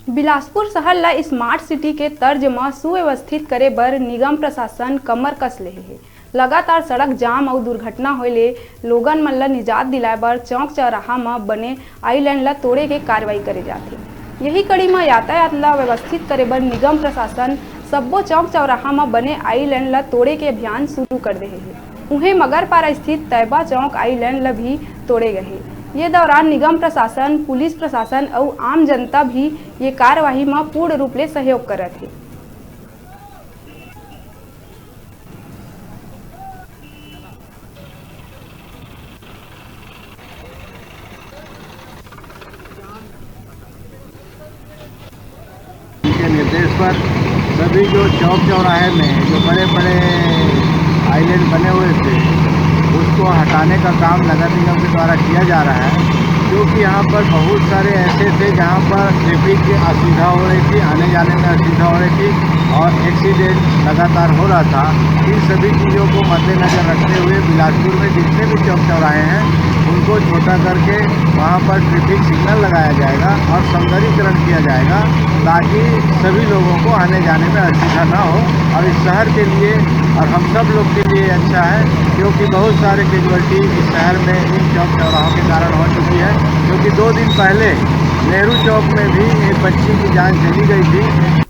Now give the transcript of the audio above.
बिलासपुर शहर ला smart city के तर्ज में सुव्यवस्थित करे बर निगम प्रशासन कमर कस लेहे है। लगातार सड़क जाम और दुर्घटना होए ले लोगन मन ला निजात दिलाए बर चौक चौराहा में बने आईलैंड ला तोड़े के कार्रवाई करे जाथे। यही कड़ी में यातायात ला व्यवस्थित करे बर निगम प्रशासन सब्बो चौक चौराहा में बने आईलैंड ला तोड़े के अभियान शुरू कर देहे है। उन्हें मगरपारा स्थित तैयबा चौक आईलैंड ला भी तोड़े गए। ये दौरान निगम प्रशासन, पुलिस प्रशासन और आम जनता भी ये कार्यवाही में पूर्ण रूप से सहयोग करत है। के निर्देश पर सभी जो चौक चौराहे में जो बड़े बड़े आइलैंड बने हुए थे उसको हटाने का काम नगर निगम के द्वारा किया जा रहा है, क्योंकि यहाँ पर बहुत सारे ऐसे थे जहाँ पर ट्रैफिक की असुविधा हो रही थी, आने जाने में असुविधा हो रही थी और एक्सीडेंट लगातार हो रहा था। इन सभी चीज़ों को मद्देनजर रखते हुए बिलासपुर में जितने भी चौक चौराहे हैं उनको छोटा करके वहाँ पर ट्रैफिक सिग्नल लगाया जाएगा और सौंदर्यीकरण किया जाएगा, ताकि सभी लोगों को आने जाने में असुविधा ना हो। और इस शहर के लिए और हम सब लोग के लिए अच्छा है, क्योंकि बहुत सारे कैजुअल्टी इस शहर में इन चौक चौराहों के कारण हो चुकी है। क्योंकि 2 दिन पहले नेहरू चौक में भी एक बच्ची की जान चली गई थी।